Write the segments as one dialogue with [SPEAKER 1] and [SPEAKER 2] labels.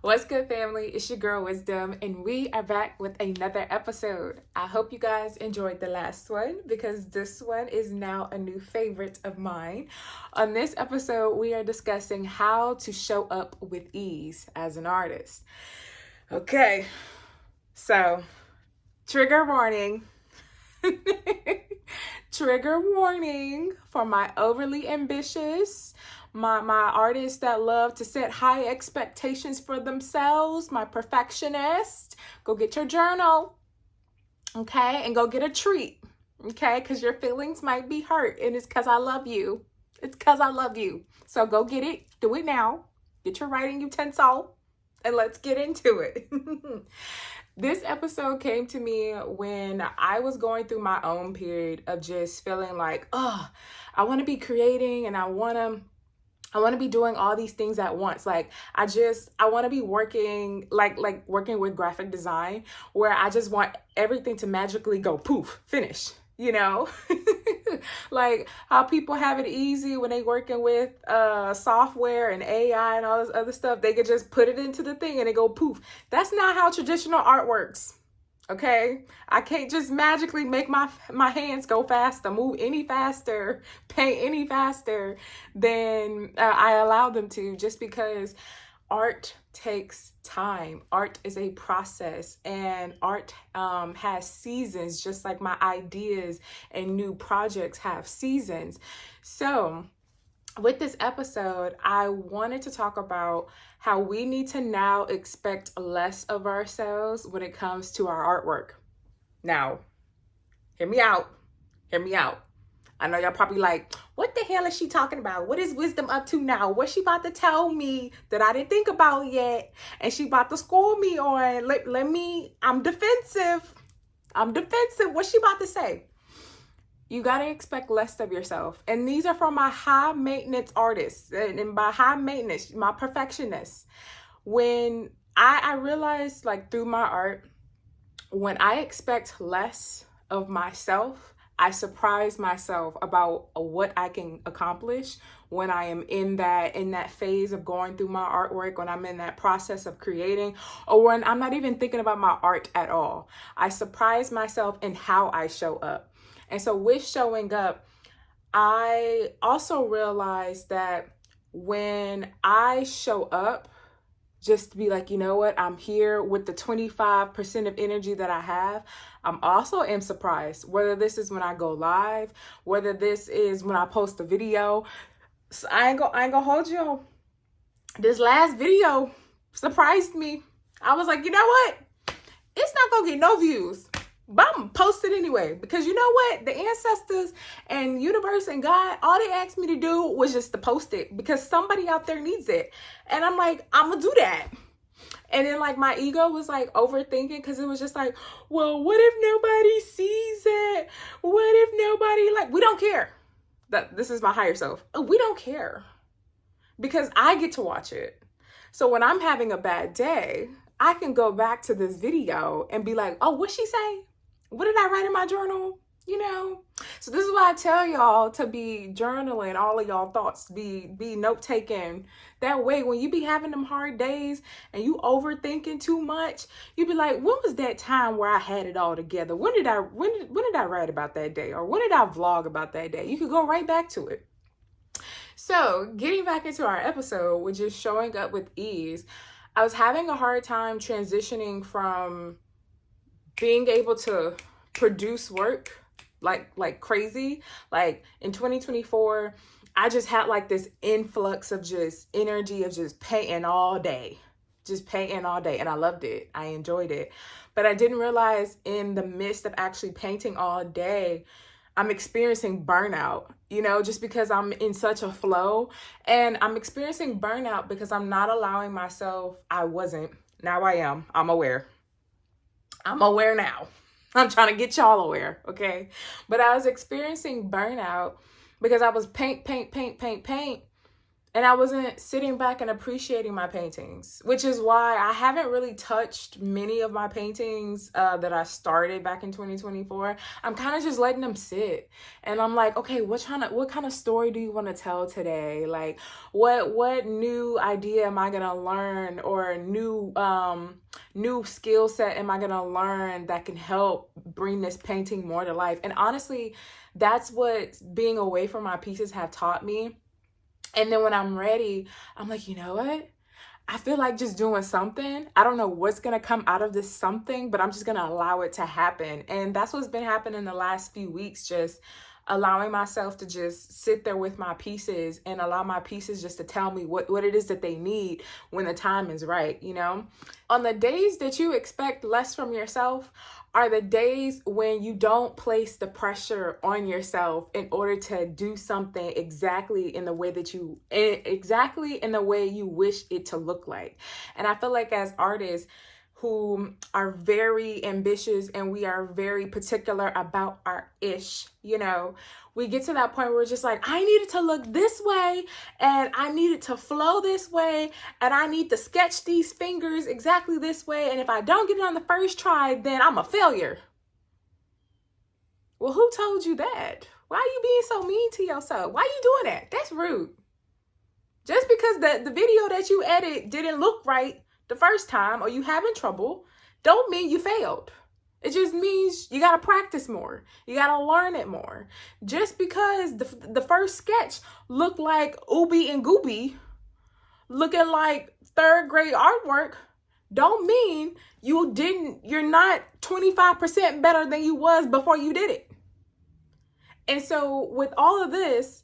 [SPEAKER 1] What's good, family? It's your girl Wisdom, and we are back with another episode. I hope you guys enjoyed the last one because this one is now a new favorite of mine. On this episode, we are discussing how to show up with ease as an artist. Okay, so trigger warning. Trigger warning for my overly ambitious, my artists that love to set high expectations for themselves, my perfectionist. Go get your journal, okay? And go get a treat, okay? Because your feelings might be hurt, and it's because I love you. It's because I love you. So go get it. Do it now. Get your writing utensil, and let's get into it. This episode came to me when I was going through my own period of just feeling like, oh, I want to be creating and I want to be doing all these things at once. Like I want to be working like working with graphic design where I just want everything to magically go poof, finish, you know? Like how people have it easy when they working with software and AI and all this other stuff. They could just put it into the thing and it go poof. That's not how traditional art works. Okay, I can't just magically make my hands go faster, move any faster, paint any faster than I allow them to, just because art takes time. Art is a process, and art has seasons, just like my ideas and new projects have seasons. So with this episode, I wanted to talk about how we need to now expect less of ourselves when it comes to our artwork. Now, hear me out. Hear me out. I know y'all probably like, what the hell is she talking about? What is Wisdom up to now? What's she about to tell me that I didn't think about yet? And she about to score me on, I'm defensive. What's she about to say? You got to expect less of yourself. And these are from my high maintenance artists. And by high maintenance, my perfectionists. When I realized, like, through my art, when I expect less of myself, I surprise myself about what I can accomplish when I am in that phase of going through my artwork, when I'm in that process of creating, or when I'm not even thinking about my art at all. I surprise myself in how I show up. And so with showing up, I also realized that when I show up, just to be like, you know what, I'm here with the 25% of energy that I have, I'm also am surprised, whether this is when I go live, whether this is when I post a video. So I ain't gonna hold you. This last video surprised me. I was like, you know what? It's not gonna get no views, but I'm gonna post it anyway, because you know what? The ancestors and universe and God, all they asked me to do was just to post it because somebody out there needs it. And I'm like, I'm gonna do that. And then like my ego was like overthinking, because it was just like, well, what if nobody sees it? What if nobody we don't care. This is my higher self. We don't care because I get to watch it. So when I'm having a bad day, I can go back to this video and be like, oh, what'd she say? What did I write in my journal? You know? So this is why I tell y'all to be journaling all of y'all thoughts, be note-taking. That way, when you be having them hard days and you overthinking too much, you be like, when was that time where I had it all together? When did I write about that day? Or when did I vlog about that day? You could go right back to it. So getting back into our episode, which is showing up with ease, I was having a hard time transitioning from being able to produce work like crazy. Like in 2024, I just had like this influx of just energy of just painting all day. And I loved it. I enjoyed it. But I didn't realize in the midst of actually painting all day, I'm experiencing burnout, just because I'm in such a flow. And I'm experiencing burnout because I'm not allowing myself, now I am, I'm aware now. I'm trying to get y'all aware, okay? But I was experiencing burnout because I was paint. And I wasn't sitting back and appreciating my paintings, which is why I haven't really touched many of my paintings that I started back in 2024. I'm kind of just letting them sit. And I'm like, okay, what kind of story do you want to tell today? Like, what new idea am I gonna learn, or new skill set am I gonna learn that can help bring this painting more to life? And honestly, that's what being away from my pieces have taught me. And then when I'm ready, I'm like, you know what? I feel like just doing something. I don't know what's going to come out of this something, but I'm just going to allow it to happen. And that's what's been happening the last few weeks, just allowing myself to just sit there with my pieces and allow my pieces just to tell me what it is that they need when the time is right, you know? On the days that you expect less from yourself are the days when you don't place the pressure on yourself in order to do something exactly in the way you wish it to look like. And I feel like as artists who are very ambitious and we are very particular about our ish, you know, we get to that point where we're just like, I need it to look this way, and I need it to flow this way, and I need to sketch these fingers exactly this way, and if I don't get it on the first try, then I'm a failure. Well, who told you that? Why are you being so mean to yourself? Why are you doing that? That's rude. Just because the video that you edit didn't look right the first time, or you having trouble, don't mean you failed. It just means you got to practice more. You got to learn it more. Just because the first sketch looked like Ooby and Gooby, looking like third grade artwork, don't mean you're not 25% better than you was before you did it. And so with all of this,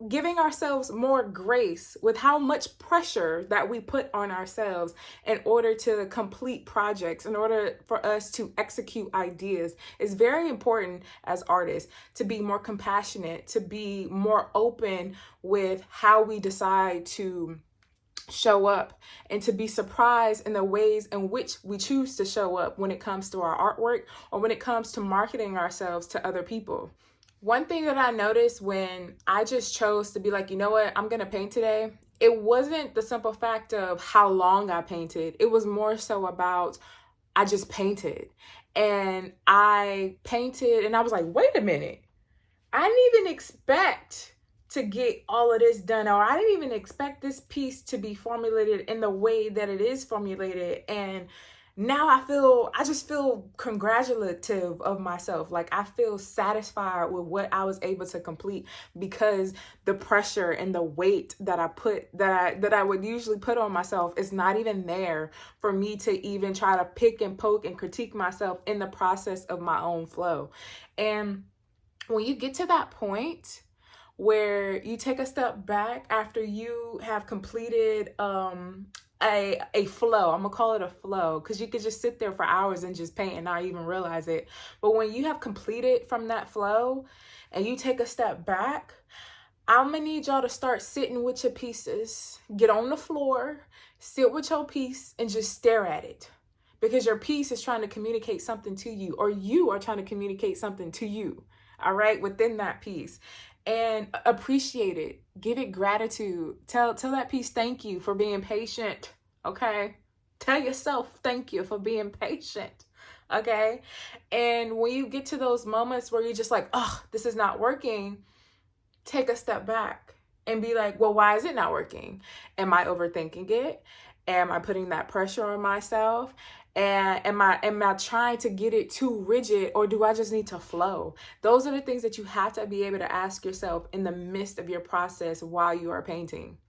[SPEAKER 1] giving ourselves more grace with how much pressure that we put on ourselves in order to complete projects, in order for us to execute ideas, is very important as artists, to be more compassionate, to be more open with how we decide to show up, and to be surprised in the ways in which we choose to show up when it comes to our artwork or when it comes to marketing ourselves to other people. One thing that I noticed when I just chose to be like, you know what, I'm going to paint today, it wasn't the simple fact of how long I painted. It was more so about I just painted. And I painted and I was like, wait a minute. I didn't even expect to get all of this done, or I didn't even expect this piece to be formulated in the way that it is formulated. And now I just feel congratulative of myself. Like I feel satisfied with what I was able to complete, because the pressure and the weight that I would usually put on myself is not even there for me to even try to pick and poke and critique myself in the process of my own flow. And when you get to that point where you take a step back after you have completed a flow, I'm gonna call it a flow, because you could just sit there for hours and just paint and not even realize it. But when you have completed from that flow and you take a step back, I'm gonna need y'all to start sitting with your pieces. Get on the floor, sit with your piece, and just stare at it. Because your piece is trying to communicate something to you, or you are trying to communicate something to you, all right, within that piece. And appreciate it. Give it gratitude. Tell that piece thank you for being patient, okay? Tell yourself thank you for being patient, okay? And when you get to those moments where you're just like, oh, this is not working, take a step back and be like, well, why is it not working? Am I overthinking it? Am I putting that pressure on myself? And am I trying to get it too rigid, or do I just need to flow? Those are the things that you have to be able to ask yourself in the midst of your process while you are painting.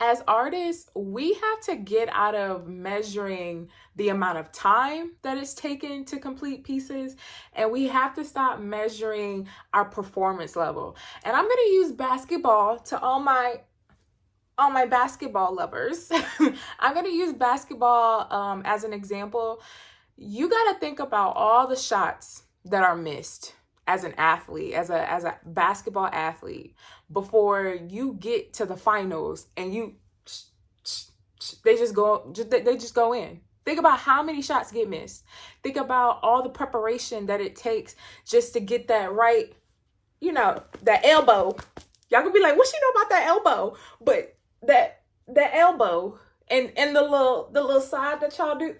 [SPEAKER 1] As artists, we have to get out of measuring the amount of time that it's taken to complete pieces, and we have to stop measuring our performance level. And I'm going to use basketball to all my basketball lovers. I'm going to use basketball as an example. You got to think about all the shots that are missed as an athlete, as a basketball athlete, before you get to the finals and they just go in. Think about how many shots get missed. Think about all the preparation that it takes just to get that right, that elbow. Y'all gonna be like, what she know about that elbow? But that elbow and the little side that y'all do.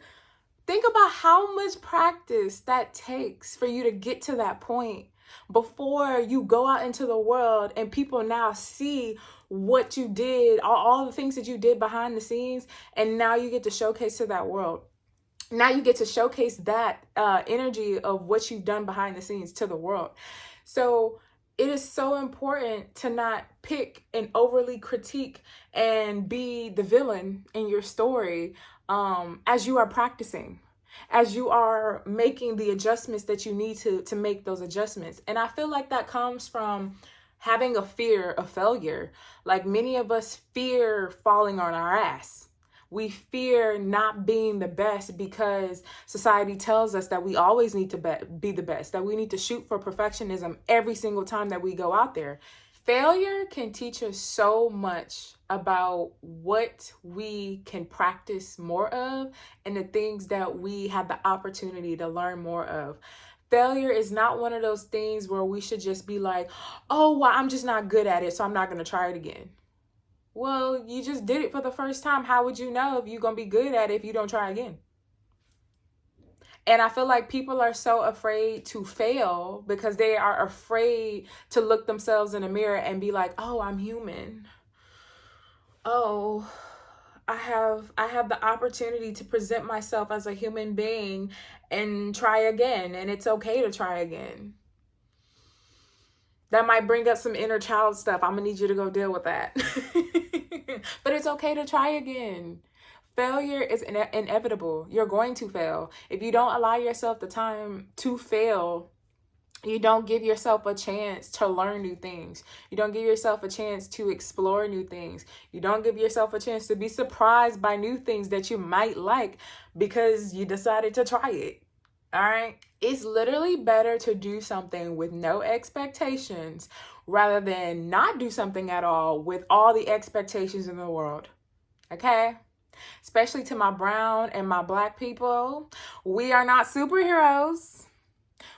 [SPEAKER 1] Think about how much practice that takes for you to get to that point before you go out into the world and people now see what you did, all the things that you did behind the scenes, and now you get to showcase to that world. Now you get to showcase that energy of what you've done behind the scenes to the world. So it is so important to not pick and overly critique and be the villain in your story as you are practicing, as you are making the adjustments that you need to make those adjustments. And I feel like that comes from having a fear of failure. Like many of us fear falling on our ass. We fear not being the best because society tells us that we always need to be the best, that we need to shoot for perfectionism every single time that we go out there. Failure can teach us so much about what we can practice more of and the things that we have the opportunity to learn more of. Failure is not one of those things where we should just be like, oh, well, I'm just not good at it, so I'm not going to try it again. Well, you just did it for the first time. How would you know if you're going to be good at it if you don't try again? And I feel like people are so afraid to fail because they are afraid to look themselves in the mirror and be like, oh, I'm human. Oh, I have the opportunity to present myself as a human being and try again. And it's okay to try again. That might bring up some inner child stuff. I'm going to need you to go deal with that. But it's okay to try again. Failure is inevitable. You're going to fail. If you don't allow yourself the time to fail, you don't give yourself a chance to learn new things. You don't give yourself a chance to explore new things. You don't give yourself a chance to be surprised by new things that you might like because you decided to try it. All right? It's literally better to do something with no expectations rather than not do something at all with all the expectations in the world. Okay? Especially to my brown and my black people, we are not superheroes.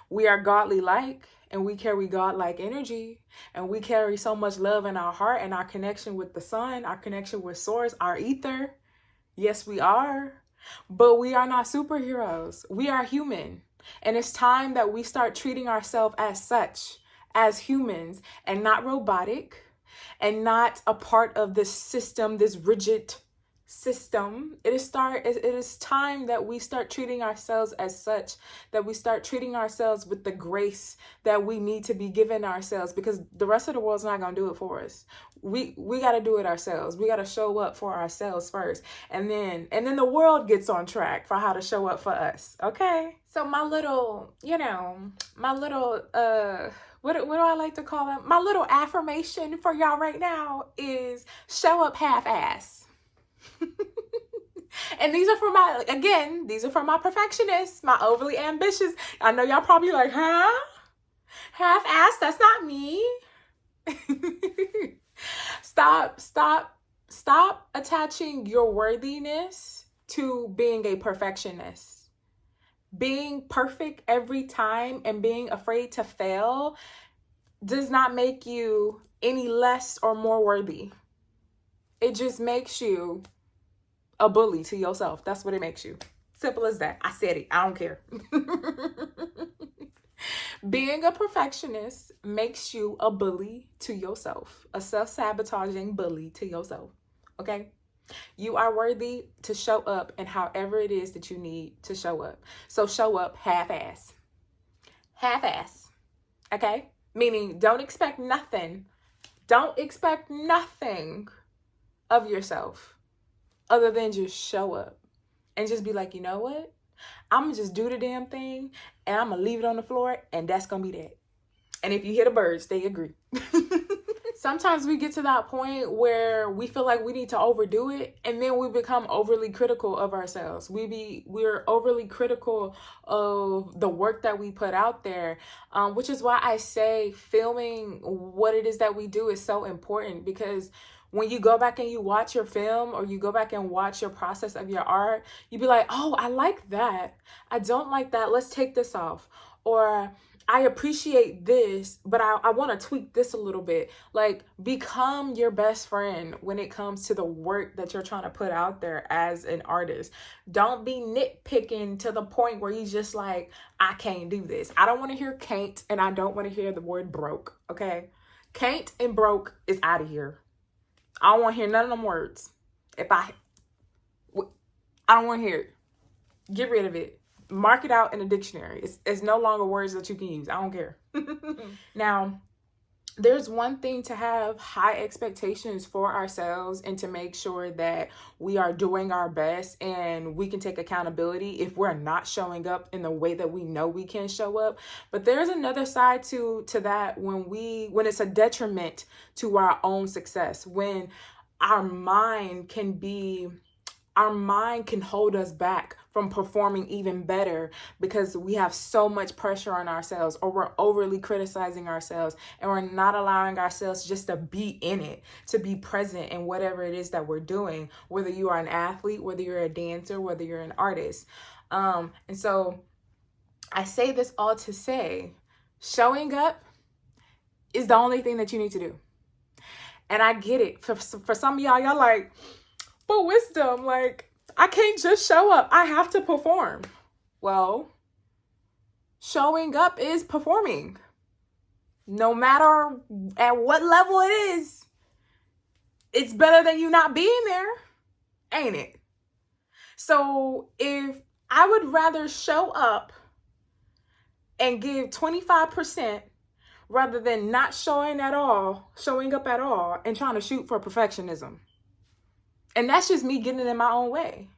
[SPEAKER 1] We are godly like, and we carry God-like energy, and we carry so much love in our heart and our connection with the sun, our connection with source, our ether. Yes, we are, but we are not superheroes. We are human, and it's time that we start treating ourselves as such, as humans, and not robotic, and not a part of this system, this rigid system. It is time that we start treating ourselves as such, that we start treating ourselves with the grace that we need to be giving ourselves, because the rest of the world's not going to do it for us. We got to do it ourselves. We got to show up for ourselves first, and then the world gets on track for how to show up for us. Okay? So my little what do I like to call them? My little affirmation for y'all right now is show up half-ass. And these are for my perfectionists, my overly ambitious. I know y'all probably like, huh? Half-assed, that's not me. Stop attaching your worthiness to being a perfectionist. Being perfect every time and being afraid to fail does not make you any less or more worthy. It just makes you a bully to yourself. That's what it makes you. Simple as that. I said it. I don't care. Being a perfectionist makes you a bully to yourself, a self-sabotaging bully to yourself. Okay? You are worthy to show up in however it is that you need to show up. So show up half-ass. Half-ass. Okay? Meaning don't expect nothing. Don't expect nothing of yourself other than just show up and just be like, you know what? I'm going to just do the damn thing and I'm going to leave it on the floor and that's going to be that. And if you hear the birds, they agree. Sometimes we get to that point where we feel like we need to overdo it, and then we become overly critical of ourselves. We're overly critical of the work that we put out there, which is why I say filming what it is that we do is so important, because when you go back and you watch your film or you go back and watch your process of your art, you be like, oh, I like that. I don't like that. Let's take this off. Or I appreciate this, but I want to tweak this a little bit. Like, become your best friend when it comes to the work that you're trying to put out there as an artist. Don't be nitpicking to the point where you just like, I can't do this. I don't want to hear can't, and I don't want to hear the word broke, okay? Can't and broke is out of here. I don't want to hear none of them words. I don't want to hear it. Get rid of it. Mark it out in a dictionary. It's no longer words that you can use. I don't care. Now, there's one thing to have high expectations for ourselves and to make sure that we are doing our best and we can take accountability if we're not showing up in the way that we know we can show up. But there's another side to that when it's a detriment to our own success, when our mind can hold us back from performing even better because we have so much pressure on ourselves, or we're overly criticizing ourselves, and we're not allowing ourselves just to be in it, to be present in whatever it is that we're doing, whether you are an athlete, whether you're a dancer, whether you're an artist. And so I say this all to say, showing up is the only thing that you need to do. And I get it. For some of y'all like, but wisdom, like, I can't just show up. I have to perform. Well, showing up is performing. No matter at what level it is, it's better than you not being there, ain't it? So if I would rather show up and give 25% rather than not showing up at all and trying to shoot for perfectionism. And that's just me getting in my own way.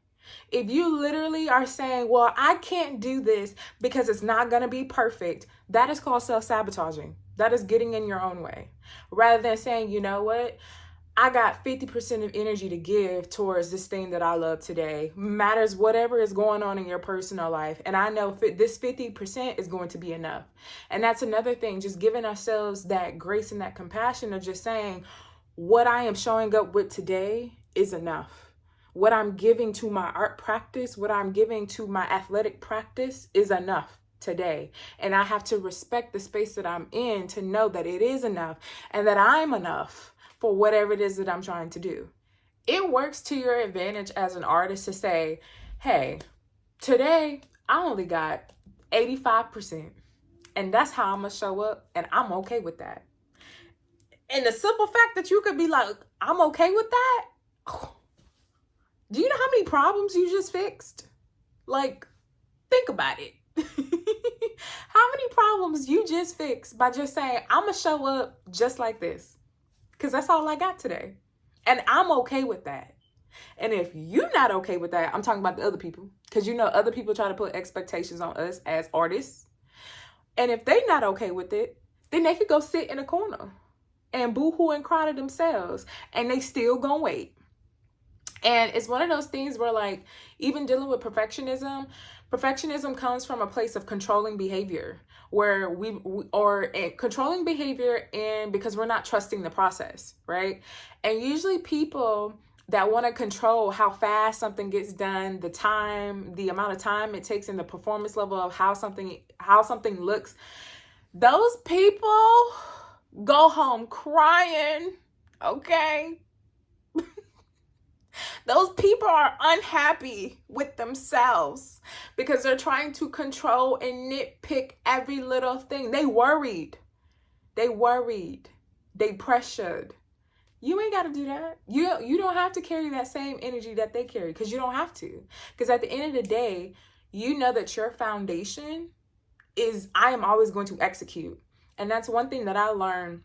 [SPEAKER 1] If you literally are saying, well, I can't do this because it's not going to be perfect, that is called self-sabotaging. That is getting in your own way. Rather than saying, you know what? I got 50% of energy to give towards this thing that I love today. Matters whatever is going on in your personal life. And I know this 50% is going to be enough. And that's another thing, just giving ourselves that grace and that compassion of just saying, what I am showing up with today is enough. What I'm giving to my art practice, what I'm giving to my athletic practice is enough today. And I have to respect the space that I'm in to know that it is enough and that I'm enough for whatever it is that I'm trying to do. It works to your advantage as an artist to say, hey, today I only got 85%. And that's how I'm going to show up. And I'm okay with that. And the simple fact that you could be like, I'm okay with that. Do you know how many problems you just fixed? Like, think about it. How many problems you just fixed by just saying, I'm going to show up just like this. Because that's all I got today. And I'm okay with that. And if you're not okay with that, I'm talking about the other people. Because you know other people try to put expectations on us as artists. And if they're not okay with it, then they could go sit in a corner and boo-hoo and cry to themselves. And they still gonna wait. And it's one of those things where, like, even dealing with perfectionism comes from a place of controlling behavior, where controlling behavior, and because we're not trusting the process, right? And usually people that want to control how fast something gets done, the amount of time it takes, and the performance level of how something looks, those people go home crying, okay? Those people are unhappy with themselves because they're trying to control and nitpick every little thing. They worried. They pressured. You ain't got to do that. You don't have to carry that same energy that they carry, because you don't have to. Because at the end of the day, you know that your foundation is, I am always going to execute. And that's one thing that I learned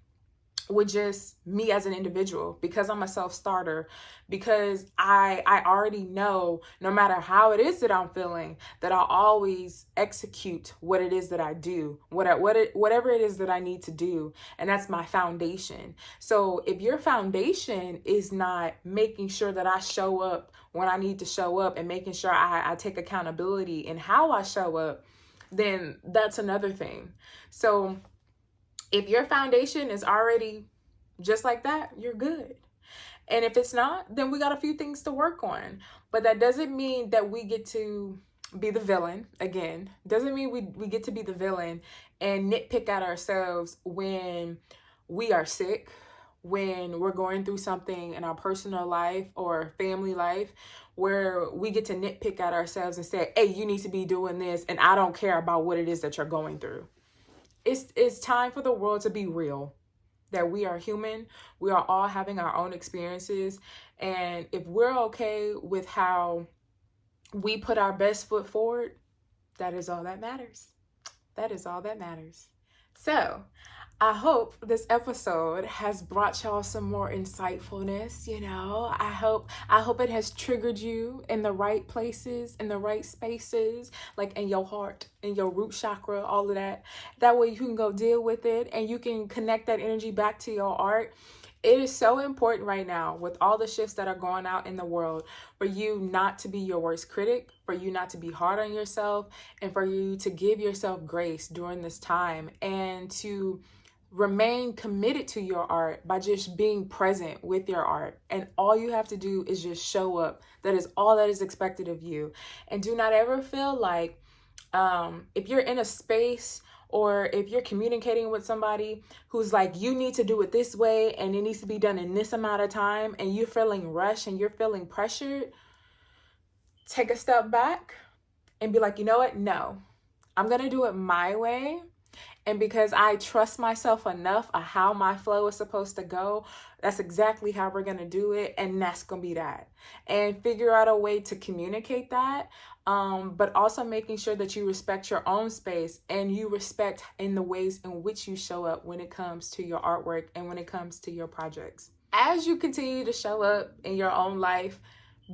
[SPEAKER 1] with just me as an individual, because I'm a self-starter, because I already know, no matter how it is that I'm feeling, that I'll always execute what it is that I do, whatever it is that I need to do. And that's my foundation. So if your foundation is not making sure that I show up when I need to show up, and making sure I take accountability in how I show up, then that's another thing. So if your foundation is already just like that, you're good. And if it's not, then we got a few things to work on. But that doesn't mean that we get to be the villain again. Doesn't mean we get to be the villain and nitpick at ourselves when we are sick, when we're going through something in our personal life or family life, where we get to nitpick at ourselves and say, hey, you need to be doing this, and I don't care about what it is that you're going through. It's time for the world to be real, that we are human. We are all having our own experiences. And if we're okay with how we put our best foot forward, that is all that matters. That is all that matters. So, I hope this episode has brought y'all some more insightfulness, you know. I hope it has triggered you in the right places, in the right spaces, like in your heart, in your root chakra, all of that. That way you can go deal with it and you can connect that energy back to your art. It is so important right now with all the shifts that are going out in the world for you not to be your worst critic, for you not to be hard on yourself, and for you to give yourself grace during this time and to remain committed to your art by just being present with your art. And all you have to do is just show up. That is all that is expected of you. And do not ever feel like if you're in a space or if you're communicating with somebody who's like, you need to do it this way and it needs to be done in this amount of time, and you're feeling rushed and you're feeling pressured, take a step back and be like, you know what? No, I'm going to do it my way. And because I trust myself enough of how my flow is supposed to go, that's exactly how we're going to do it. And that's going to be that. And figure out a way to communicate that. But also making sure that you respect your own space and you respect in the ways in which you show up when it comes to your artwork and when it comes to your projects. As you continue to show up in your own life,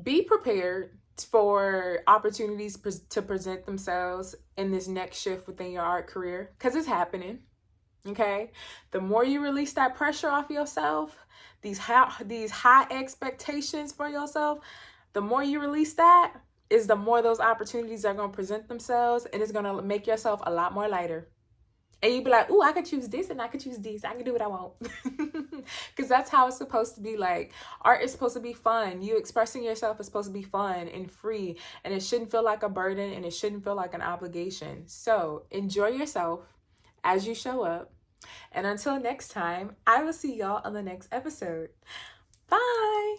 [SPEAKER 1] be prepared for opportunities to present themselves in this next shift within your art career, because it's happening. Okay, the more you release that pressure off yourself, these high expectations for yourself, the more you release that, is the more those opportunities are going to present themselves, and it's going to make yourself a lot more lighter. And you'd be like, ooh, I could choose this and I could choose this. I can do what I want. Because that's how it's supposed to be. Like, art is supposed to be fun. You expressing yourself is supposed to be fun and free. And it shouldn't feel like a burden and it shouldn't feel like an obligation. So enjoy yourself as you show up. And until next time, I will see y'all on the next episode. Bye.